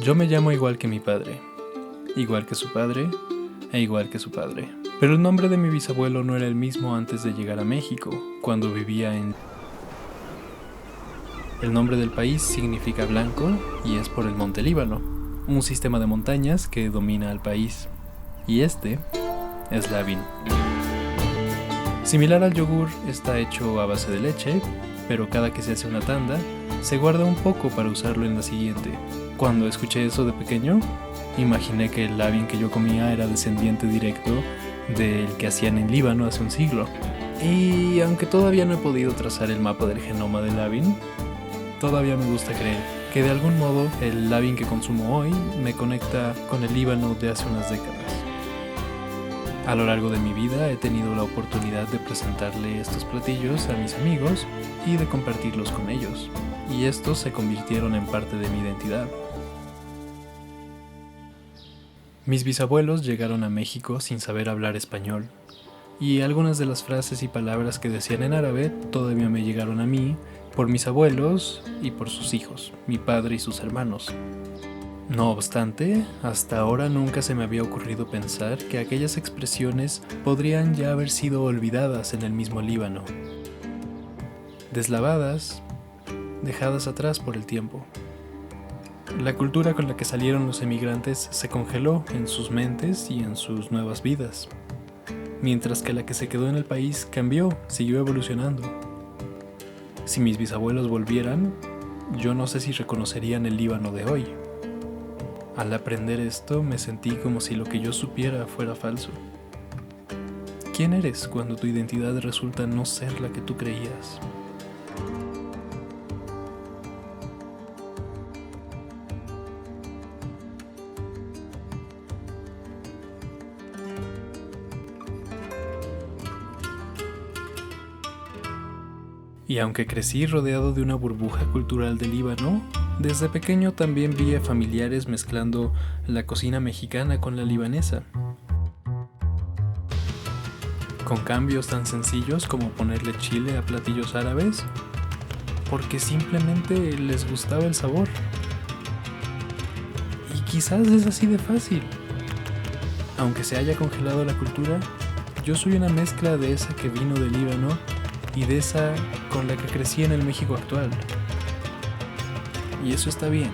Yo me llamo igual que mi padre, igual que su padre e igual que su padre. Pero el nombre de mi bisabuelo no era el mismo antes de llegar a México, cuando vivía en... El nombre del país significa blanco y es por el Monte Líbano, un sistema de montañas que domina al país. Y este es Labin. Similar al yogur, está hecho a base de leche, pero cada que se hace una tanda, se guarda un poco para usarlo en la siguiente. Cuando escuché eso de pequeño, imaginé que el Labin que yo comía era descendiente directo del que hacían en Líbano hace un siglo. Y aunque todavía no he podido trazar el mapa del genoma del Labin, todavía me gusta creer que de algún modo el Labin que consumo hoy me conecta con el Líbano de hace unas décadas. A lo largo de mi vida he tenido la oportunidad de presentarle estos platillos a mis amigos y de compartirlos con ellos, y estos se convirtieron en parte de mi identidad. Mis bisabuelos llegaron a México sin saber hablar español, y algunas de las frases y palabras que decían en árabe todavía me llegaron a mí por mis abuelos y por sus hijos, mi padre y sus hermanos. No obstante, hasta ahora nunca se me había ocurrido pensar que aquellas expresiones podrían ya haber sido olvidadas en el mismo Líbano, deslavadas, dejadas atrás por el tiempo. La cultura con la que salieron los emigrantes se congeló en sus mentes y en sus nuevas vidas, mientras que la que se quedó en el país cambió, siguió evolucionando. Si mis bisabuelos volvieran, yo no sé si reconocerían el Líbano de hoy. Al aprender esto me sentí como si lo que yo supiera fuera falso. ¿Quién eres cuando tu identidad resulta no ser la que tú creías? Y aunque crecí rodeado de una burbuja cultural del Líbano, desde pequeño también vi a familiares mezclando la cocina mexicana con la libanesa, con cambios tan sencillos como ponerle chile a platillos árabes, porque simplemente les gustaba el sabor. Y quizás es así de fácil. Aunque se haya congelado la cultura, yo soy una mezcla de esa que vino del Líbano y de esa con la que crecí en el México actual. Y eso está bien.